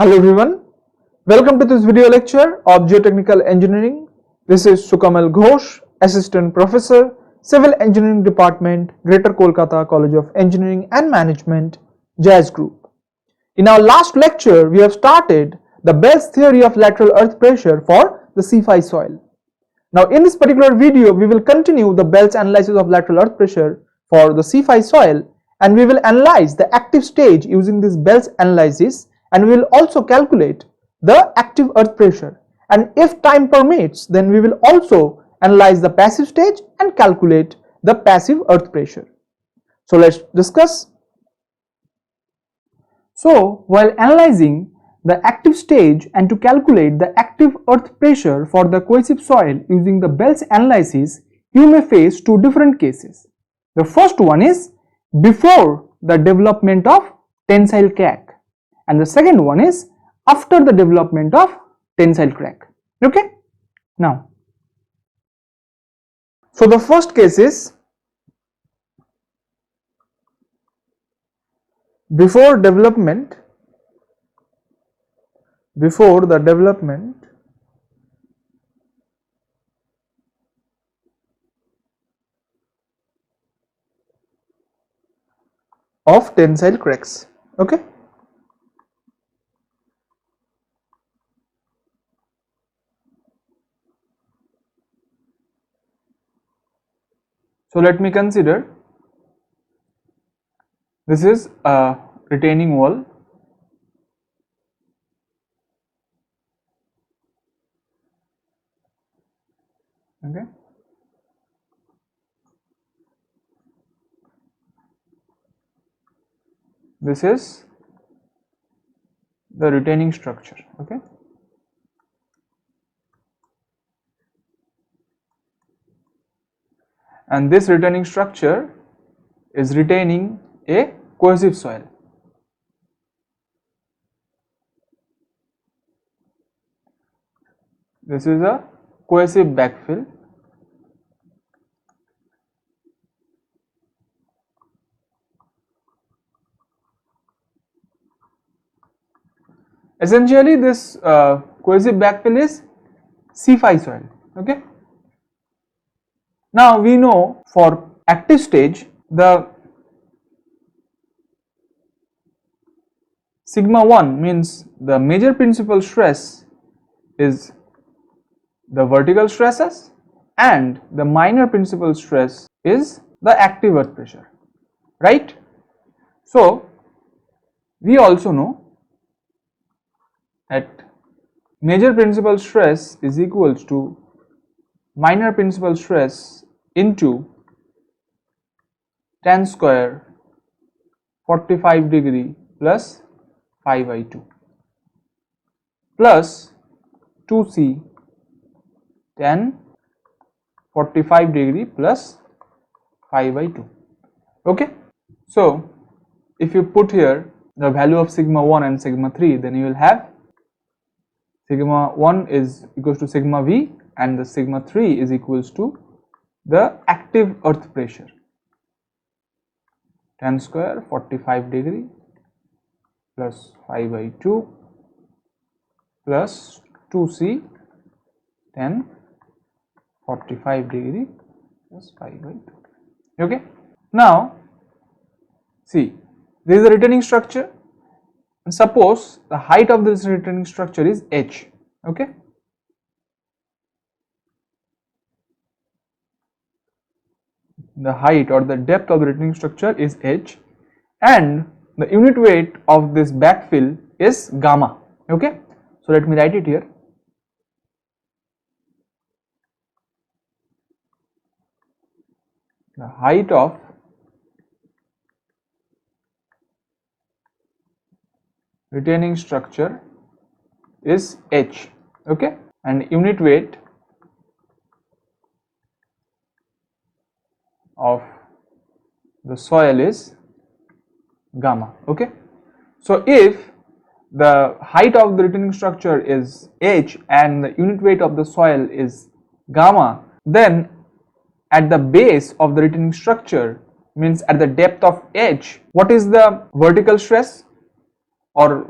Hello everyone, welcome to this video lecture of Geotechnical Engineering. This is Sukamal Ghosh, Assistant Professor, Civil Engineering Department, Greater Kolkata College of Engineering and Management, JAS Group. In our last lecture, we have started the Bell's theory of lateral earth pressure for the C5 soil. Now in this particular video, we will continue the Bell's analysis of lateral earth pressure for the C5 soil, and we will analyze the active stage using this Bell's analysis, and we will also calculate the active earth pressure, and if time permits, then we will also analyze the passive stage and calculate the passive earth pressure. So let's discuss. So while analyzing the active stage and to calculate the active earth pressure for the cohesive soil using the Bell's analysis, you may face two different cases. The first one is before the development of tensile crack, and the second one is after the development of tensile crack. Okay, now so the first case is before the development of tensile cracks. Okay, so let me consider this is a retaining wall. Okay, this is the retaining structure. Okay, and this retaining structure is retaining a cohesive soil. This is a cohesive backfill. Essentially, this cohesive backfill is C5 soil. Okay. Now we know for active stage the sigma 1 means the major principal stress is the vertical stresses and the minor principal stress is the active earth pressure, right? So we also know that major principal stress is equals to minor principal stress into tan square 45 degree plus 5/2 plus 2c tan 45 degree plus 5/2. Okay, so if you put here the value of sigma 1 and sigma 3, then you will have sigma 1 is equals to sigma v and the sigma 3 is equals to the active earth pressure, tan square 45 degree plus 5/2 plus 2c tan 45 degree plus 5/2. Okay, now see, this is the retaining structure, and suppose the height of this retaining structure is h. Okay, the height or the depth of the retaining structure is h, and the unit weight of this backfill is gamma. Okay, so let me write it here. The height of retaining structure is h. Okay, and unit weight of the soil is gamma. Okay, so if the height of the retaining structure is h and the unit weight of the soil is gamma, then at the base of the retaining structure, means at the depth of h, what is the vertical stress or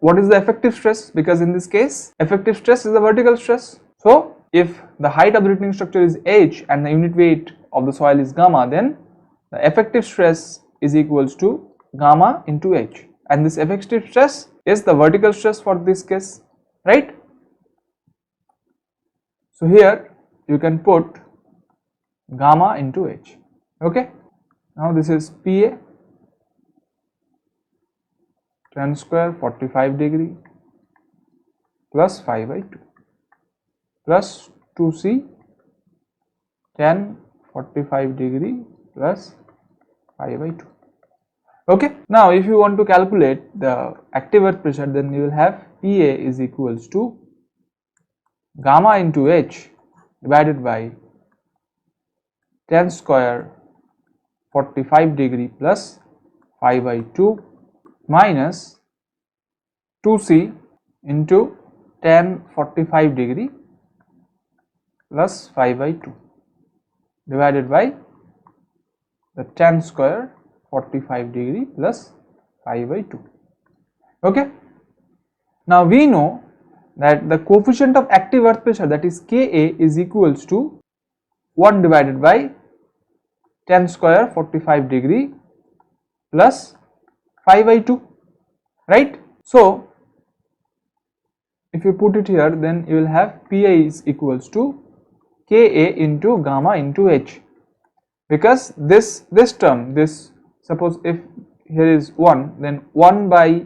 what is the effective stress? Because in this case effective stress is the vertical stress. So if the height of the retaining structure is h and the unit weight of the soil is gamma, then the effective stress is equals to gamma into h, and this effective stress is the vertical stress for this case, right? So here you can put gamma into h. Okay, now this is PA, tan square 45 degree plus 5 by 2 plus 2c tan 45 degree plus 5 by 2. Okay, now if you want to calculate the active earth pressure, then you will have PA is equals to gamma into h divided by tan square 45 degree plus 5 by 2 minus 2c into tan 45 degree plus 5 by 2 divided by the tan square 45 degree plus 5 by 2. Okay, now we know that the coefficient of active earth pressure, that is Ka, is equals to 1 divided by tan square 45 degree plus 5 by 2, right? So if you put it here, then you will have Pa is equals to Ka into gamma into h, because this term, this, suppose if here is 1, then 1 by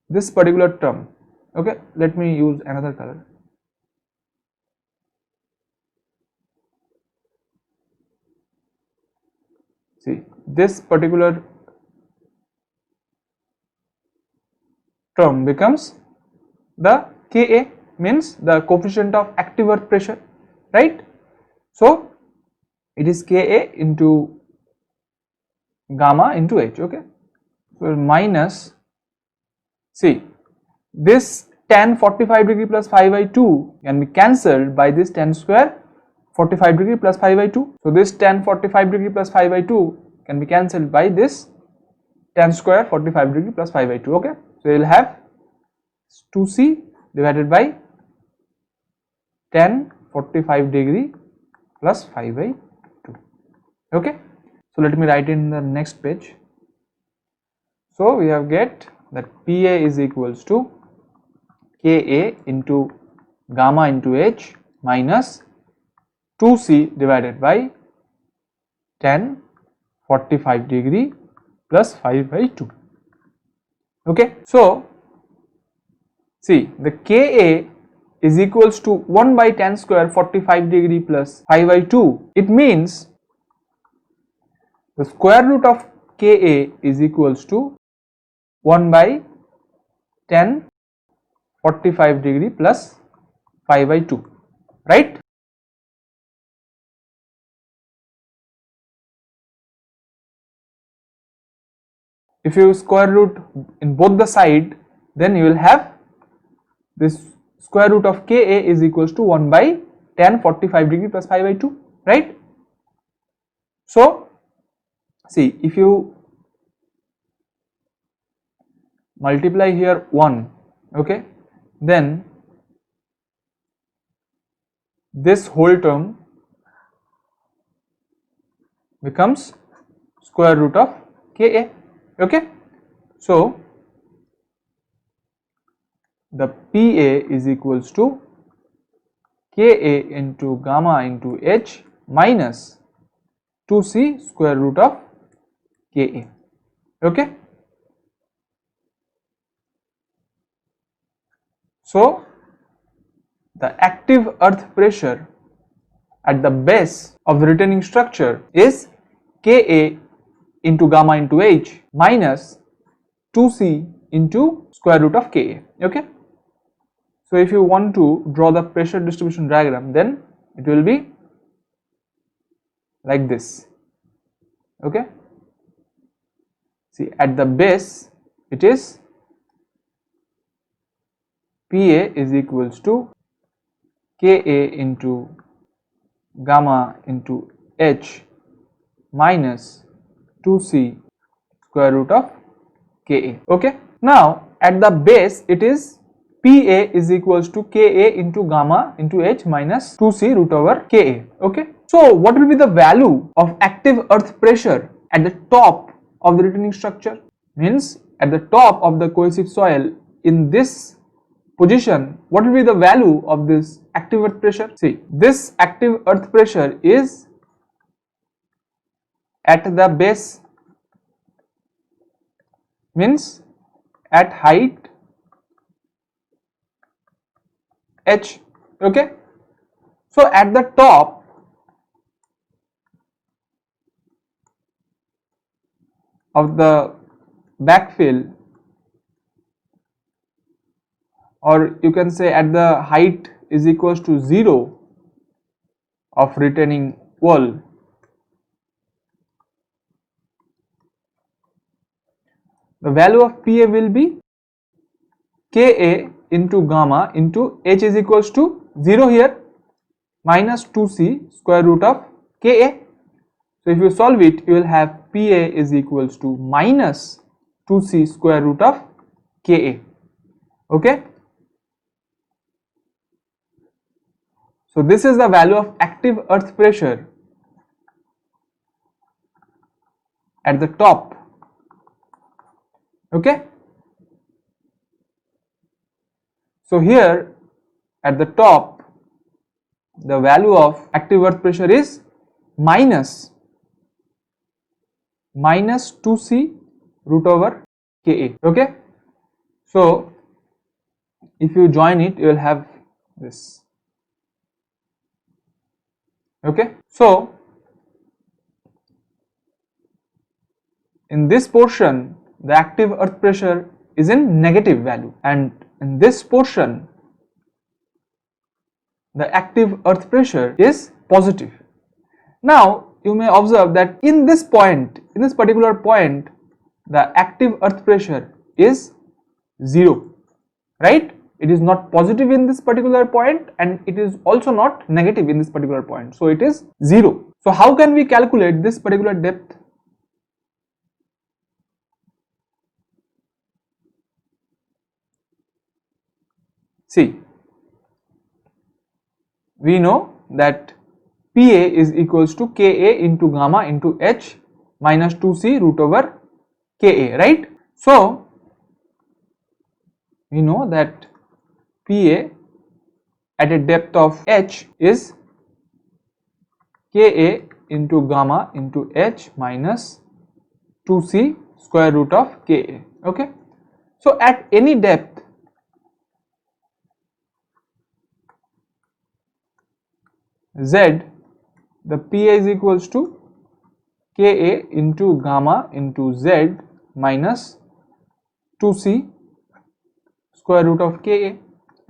this particular term. Okay, let me use another color. See, this particular term becomes the Ka, means the coefficient of active earth pressure, right? So it is Ka into gamma into h. Okay, so minus, see, this tan 45 degree plus 5 by 2 can be cancelled by this tan square 45 degree plus 5 by 2. So this tan 45 degree plus 5 by 2 can be cancelled by this tan square 45 degree plus 5 by 2. Okay, so you will have 2c divided by tan 45 degree plus 5 by 2. Okay, so let me write in the next page. So we have get that Pa is equals to Ka into gamma into h minus 2c divided by tan 45 degree plus 5 by 2. Okay, so see, the Ka is equals to 1 by tan square 45 degree plus 5 by 2. It means the square root of Ka is equals to 1 by tan 45 degree plus 5 by 2, right? If you square root in both the side, then you will have this square root of Ka is equals to 1 by tan 45 degree plus 5 by 2, right? So see, if you multiply here 1, okay, then this whole term becomes square root of Ka. Okay, so the Pa is equals to Ka into gamma into h minus 2c square root of Ka. Okay, so the active earth pressure at the base of the retaining structure is Ka into gamma into h minus 2c into square root of Ka. Okay, so if you want to draw the pressure distribution diagram, then it will be like this. Okay, see, at the base it is Pa is equals to Ka into gamma into h minus 2c square root of Ka. Okay, Now at the base it is PA is equals to Ka into gamma into H minus 2C root over Ka. Okay. So what will be the value of active earth pressure at the top of the retaining structure? Means at the top of the cohesive soil in this position, what will be the value of this active earth pressure? See, this active earth pressure is at the base, means at height H. Okay. So at the top of the backfill, or you can say at the height is equals to 0 of retaining wall, the value of PA will be Ka into gamma into H is equals to 0 here minus 2C square root of Ka. So if you solve it, you will have Pa is equals to minus 2C square root of Ka. Okay. So this is the value of active earth pressure at the top. Okay. So here at the top, the value of active earth pressure is minus 2C root over Ka. Okay. So if you join it, you will have this. Okay. So in this portion, the active earth pressure is in negative value, and in this portion the active earth pressure is positive. Now you may observe that in this point, in this particular point, the active earth pressure is 0, right? It is not positive in this particular point and it is also not negative in this particular point, so it is 0. So how can we calculate this particular depth? See, we know that Pa is equals to Ka into gamma into H minus 2C root over Ka, right? So we know that Pa at a depth of H is Ka into gamma into H minus 2C square root of Ka. Okay. So at any depth Z, the Pa is equals to Ka into gamma into Z minus 2C square root of Ka.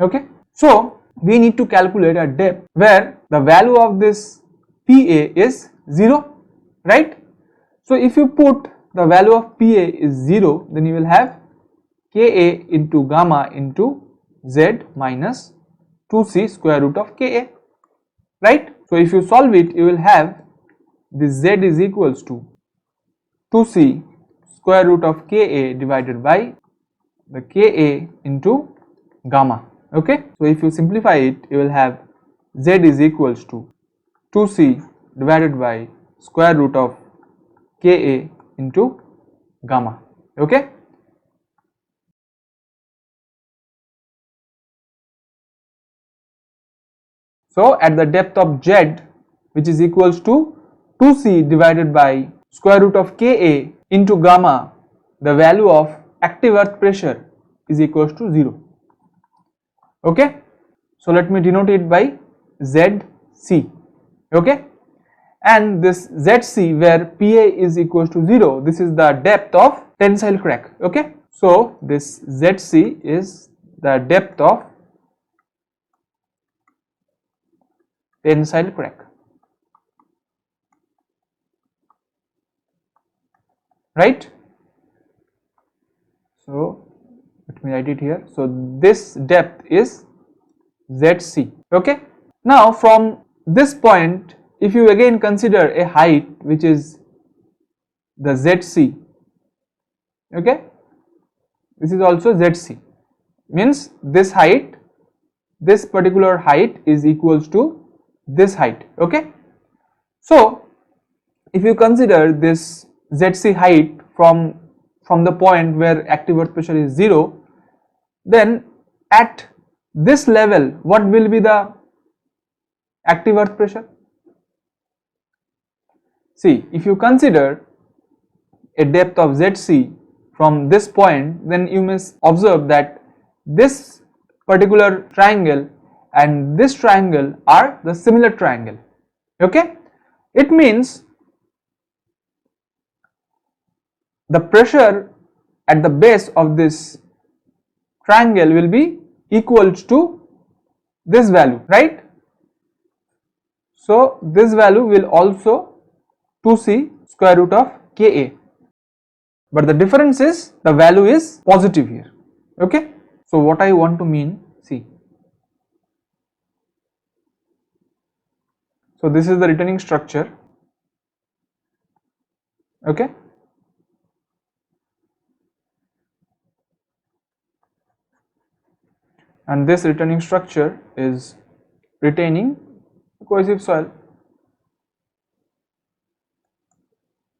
Okay. So we need to calculate a depth where the value of this Pa is 0, right? So if you put the value of Pa is 0, then you will have Ka into gamma into Z minus 2C square root of Ka, right? So if you solve it, you will have this Z is equals to 2C square root of Ka divided by the Ka into gamma. Okay. So if you simplify it, you will have Z is equals to 2C divided by square root of Ka into gamma. Okay. So at the depth of Z, which is equals to 2C divided by square root of Ka into gamma, the value of active earth pressure is equals to 0. Okay. So let me denote it by ZC. Okay. And this ZC, where Pa is equals to 0, this is the depth of tensile crack. Okay. So this ZC is the depth of tensile crack, right? So let me write it here. So this depth is ZC. Okay. Now from this point, if you again consider a height which is the ZC, okay, this is also ZC, means this height, this particular height is equals to this height. Okay, so if you consider this ZC height from the point where active earth pressure is 0, then at this level what will be the active earth pressure? See, if you consider a depth of ZC from this point, then you must observe that this particular triangle and this triangle are the similar triangle. Okay, it means the pressure at the base of this triangle will be equal to this value, right? So this value will also 2c square root of Ka, but the difference is the value is positive here. Okay, so what I want to mean, see, so this is the returning structure. Okay, and this returning structure is retaining cohesive soil.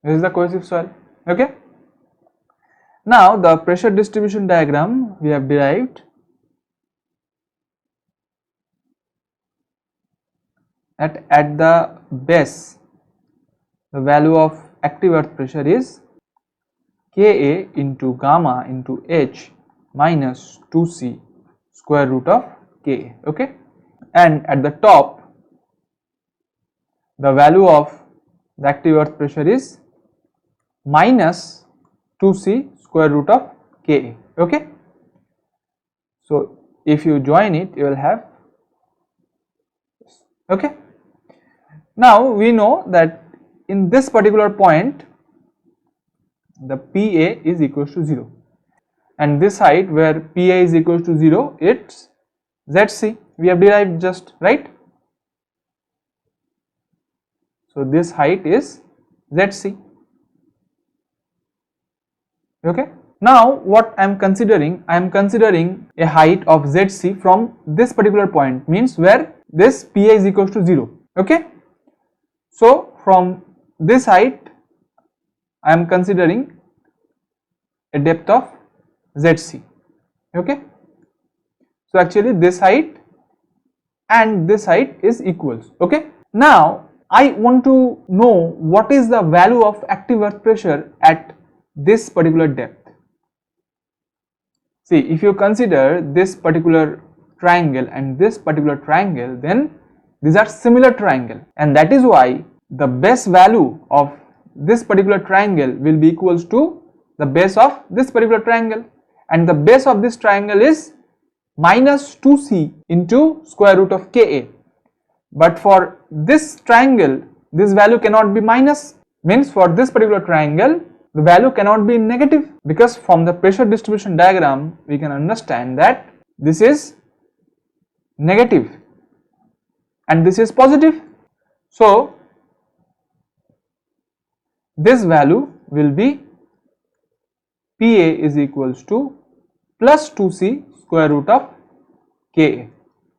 This is the cohesive soil. Okay, now the pressure distribution diagram we have derived. At the base, the value of active earth pressure is Ka into gamma into H minus 2c square root of Ka. Okay, and at the top, the value of the active earth pressure is minus 2c square root of Ka. Okay, so if you join it, you will have this. Okay, now we know that in this particular point the Pa is equals to 0, and this height where Pa is equals to 0, it's Zc, we have derived just, right? So this height is Zc. Okay, now what I am considering, I am considering a height of Zc from this particular point, means where this Pa is equals to 0. Okay, so from this height I am considering a depth of Zc. Okay, so actually this height and this height is equals. Okay, now I want to know what is the value of active earth pressure at this particular depth. See, if you consider this particular triangle and this particular triangle, then these are similar triangle, and that is why the base value of this particular triangle will be equals to the base of this particular triangle, and the base of this triangle is minus 2c into square root of Ka. But for this triangle, this value cannot be minus, means for this particular triangle the value cannot be negative, because from the pressure distribution diagram we can understand that this is negative and this is positive. So this value will be Pa is equals to plus 2c square root of Ka.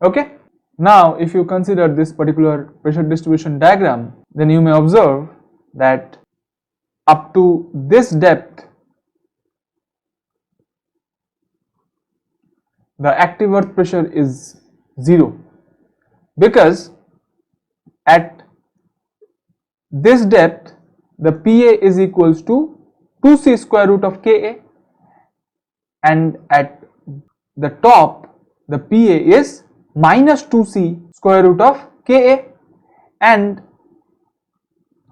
Okay, now if you consider this particular pressure distribution diagram, then you may observe that up to this depth the active earth pressure is 0, because at this depth the Pa is equals to 2c square root of Ka, and at the top the Pa is minus 2c square root of Ka, and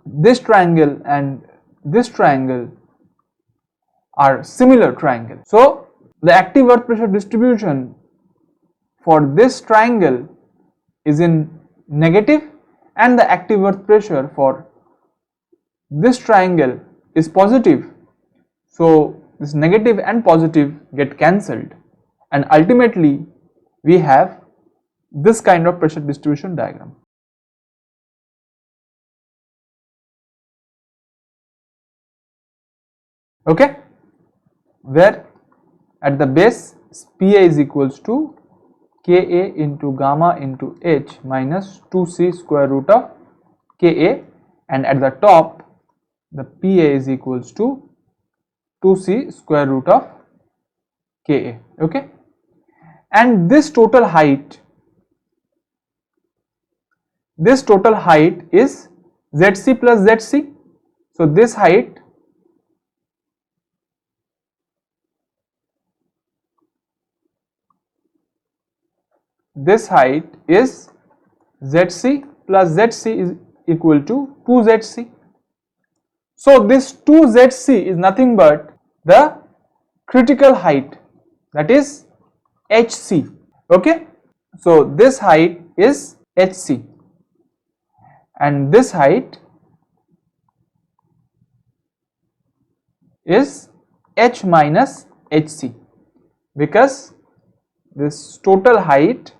this triangle and this triangle are similar triangle. So the active earth pressure distribution for this triangle is in negative, and the active earth pressure for this triangle is positive. So this negative and positive get cancelled, and ultimately we have this kind of pressure distribution diagram. Okay, where at the base Pa is equals to Ka into gamma into H minus 2c square root of Ka, and at the top the Pa is equals to 2c square root of Ka. Okay, and this total height is Zc plus Zc. So this height is Zc plus Zc is equal to 2Zc. So this 2Zc is nothing but the critical height, that is Hc. Okay, so this height is Hc and this height is H minus Hc, because this total height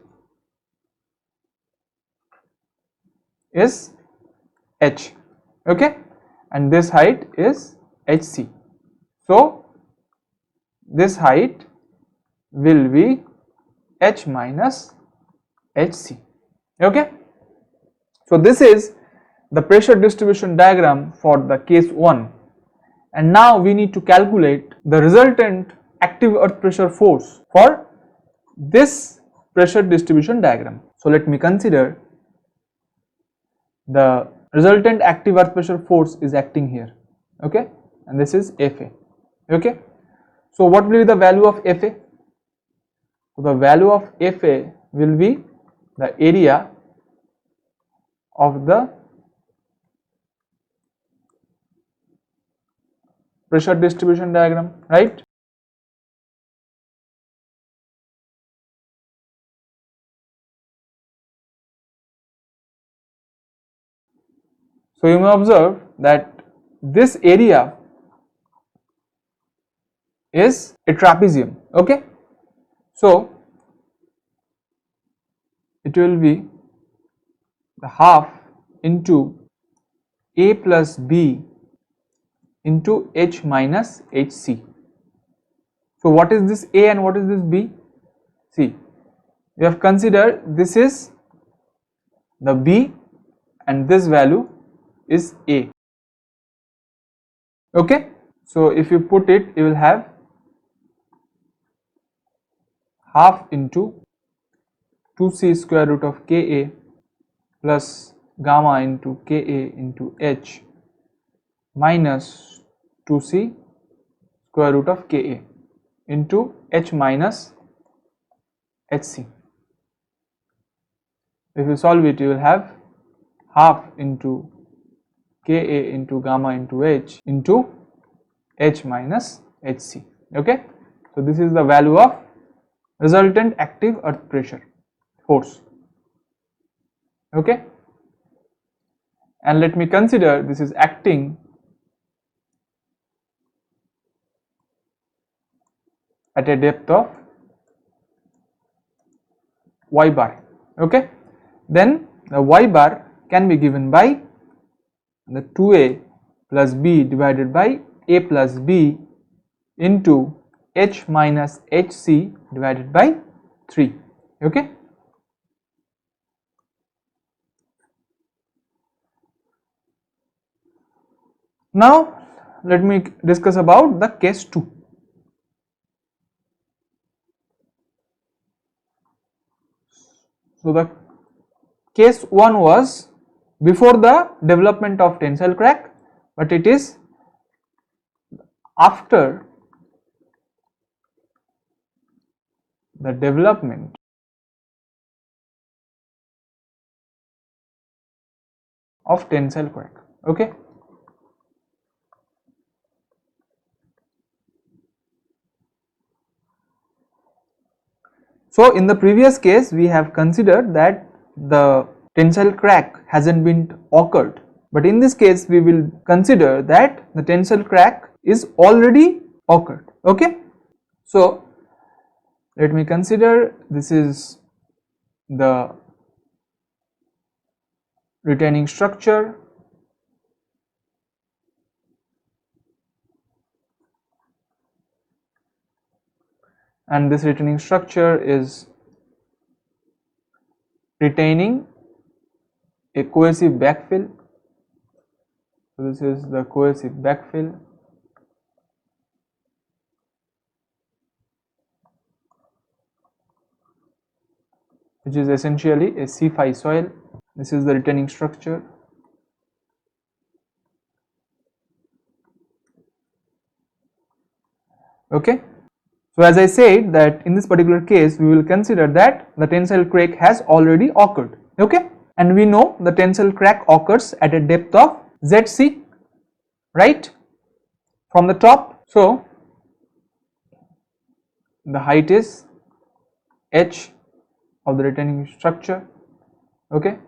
is H, okay, and this height is Hc. So this height will be H minus Hc. Okay, so this is the pressure distribution diagram for the case 1, and now we need to calculate the resultant active earth pressure force for this pressure distribution diagram. So let me consider the resultant active earth pressure force is acting here, okay, and this is Fa. Okay, so what will be the value of Fa? So the value of Fa will be the area of the pressure distribution diagram, right? So you may observe that this area is a trapezium, okay. So it will be the half into A plus B into H minus Hc. So what is this A and what is this B? See, we have considered this is the B and this value is A. Okay, so if you put it, you will have half into 2c square root of Ka plus gamma into Ka into H minus 2c square root of Ka into H minus Hc. If you solve it, you will have half into Ka into gamma into H into H minus Hc. Okay, so this is the value of resultant active earth pressure force. Okay, and let me consider this is acting at a depth of y bar. Okay, then the y bar can be given by the 2a plus b divided by a plus b into H minus Hc divided by 3. Okay, now let me discuss about the case 2. So the case 1 was before the development of tensile crack, but it is after the development of tensile crack. Okay, so in the previous case we have considered that the tensile crack hasn't been occurred, but in this case we will consider that the tensile crack is already occurred. Okay, so let me consider this is the retaining structure, and this retaining structure is retaining a cohesive backfill. So this is the cohesive backfill, which is essentially a C5 soil. This is the retaining structure. Okay. So as I said that in this particular case we will consider that the tensile crack has already occurred. Okay. And we know the tensile crack occurs at a depth of ZC, right, from the top. So the height is H of the retaining structure, okay,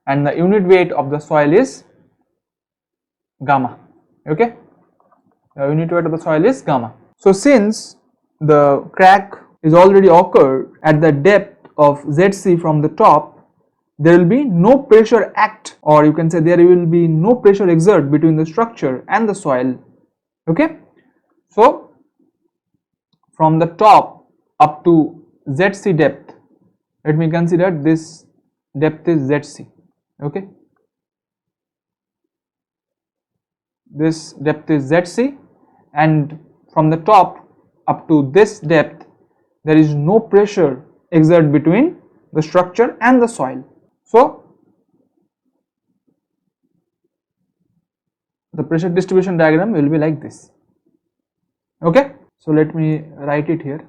and the unit weight of the soil is gamma, okay, the unit weight of the soil is gamma. So since the crack is already occurred at the depth of ZC from the top, there will be no pressure act, or you can say there will be no pressure exert between the structure and the soil, okay. So from the top up to ZC depth, let me consider this depth is ZC, okay, this depth is ZC, and from the top up to this depth there is no pressure exert between the structure and the soil. So the pressure distribution diagram will be like this, okay. So let me write it here.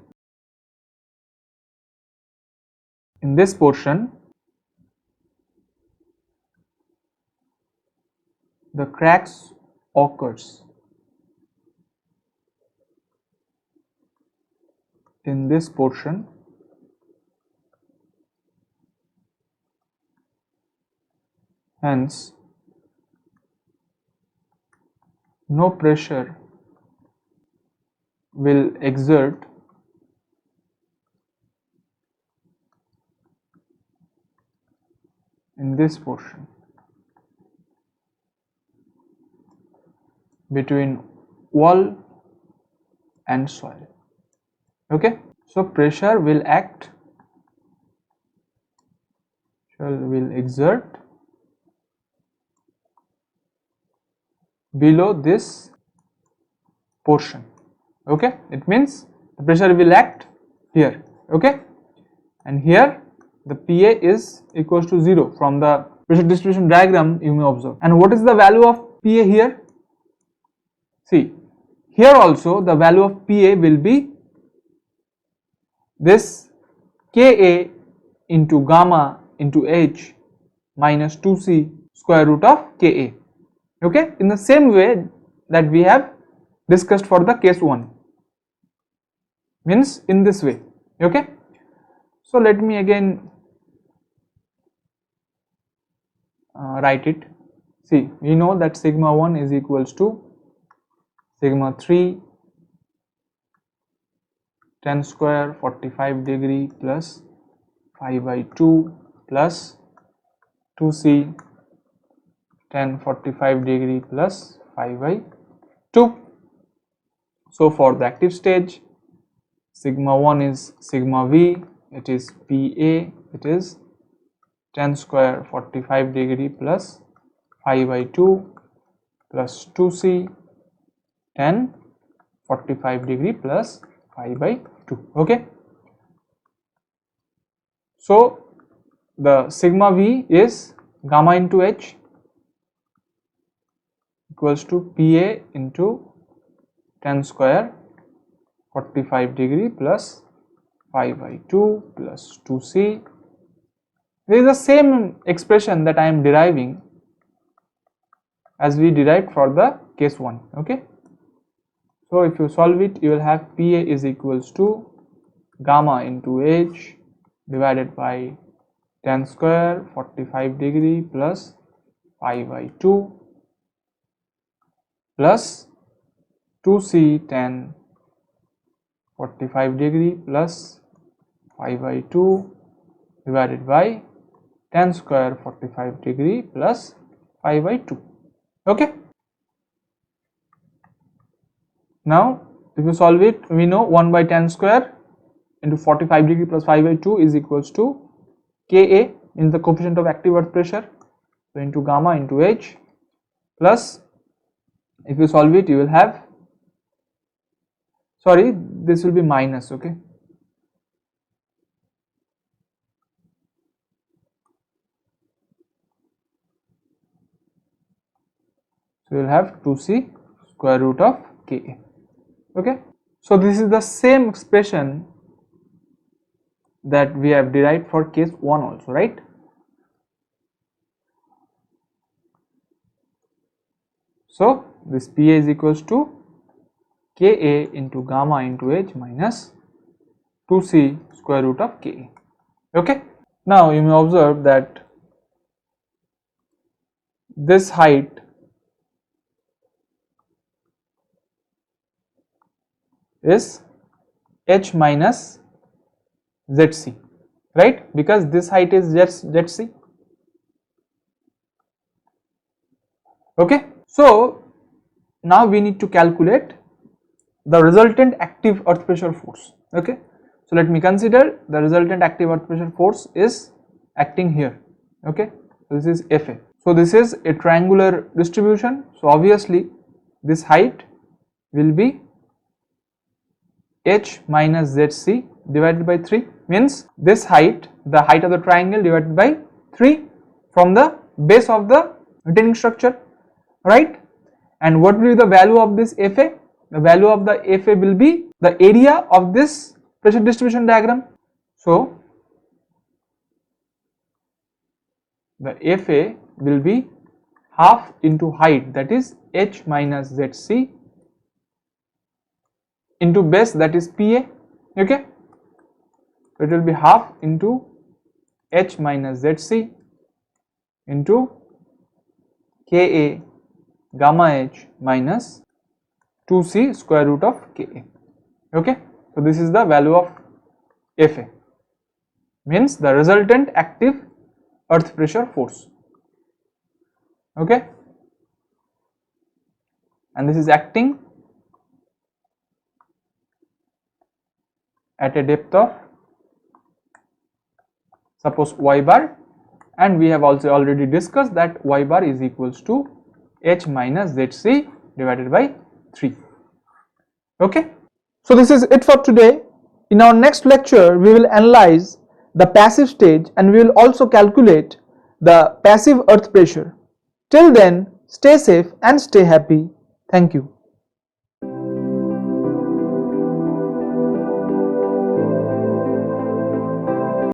In this portion the cracks occurs in this portion, hence no pressure will exert in this portion between wall and soil, okay. So pressure will act, will exert below this portion, okay. It means the pressure will act here, okay, and here the PA is equals to 0 from the pressure distribution diagram you may observe. And what is the value of PA here? See, here also the value of PA will be this Ka into gamma into H minus 2C square root of Ka, okay, in the same way that we have discussed for the case 1, means in this way, okay. So let me again write it. See, we know that sigma 1 is equals to sigma 3 10 square 45 degree plus 5 by 2 plus 2c 10 45 degree plus 5 by 2. So for the active stage, sigma 1 is sigma v, it is PA, it is 10 square 45 degree plus 5 by 2 plus 2c 10 45 degree plus 5 by 2, okay. So the sigma v is gamma into H equals to PA into 10 square 45 degree plus 5 by 2 plus 2c. This is the same expression that I am deriving as we derived for the case 1, okay. So if you solve it, you will have PA is equals to gamma into H divided by 10 square 45 degree plus 5 by 2 plus 2c 10 45 degree plus 5 by 2 divided by 10 square 45 degree plus 5 by 2, okay. Now if you solve it, we know 1 by 10 square into 45 degree plus 5 by 2 is equals to Ka in the coefficient of active earth pressure, so into gamma into H, plus if you solve it you will have, sorry, this will be minus, okay, so you will have 2c square root of Ka. Okay, so this is the same expression that we have derived for case 1 also, right? So this Pa is equals to Ka into gamma into H minus 2c square root of Ka. Okay, now you may observe that this height is H minus Zc, right, because this height is Zc. Okay, so now we need to calculate the resultant active earth pressure force. Okay, so let me consider the resultant active earth pressure force is acting here. Okay, so this is Fa. So this is a triangular distribution, so obviously this height will be H minus Zc divided by 3, means this height, the height of the triangle divided by 3 from the base of the retaining structure, right? And what will be the value of this Fa? The value of the Fa will be the area of this pressure distribution diagram. So the Fa will be half into height, that is H minus Zc, into base, that is Pa. Okay, so it will be half into H minus Zc into Ka gamma H minus 2c square root of Ka. Okay, so this is the value of Fa, means the resultant active earth pressure force. Okay, and this is acting at a depth of suppose y bar, and we have also already discussed that y bar is equals to H minus Zc divided by 3. Okay, so this is it for today. In our next lecture we will analyze the passive stage and we will also calculate the passive earth pressure. Till then, stay safe and stay happy. Thank you.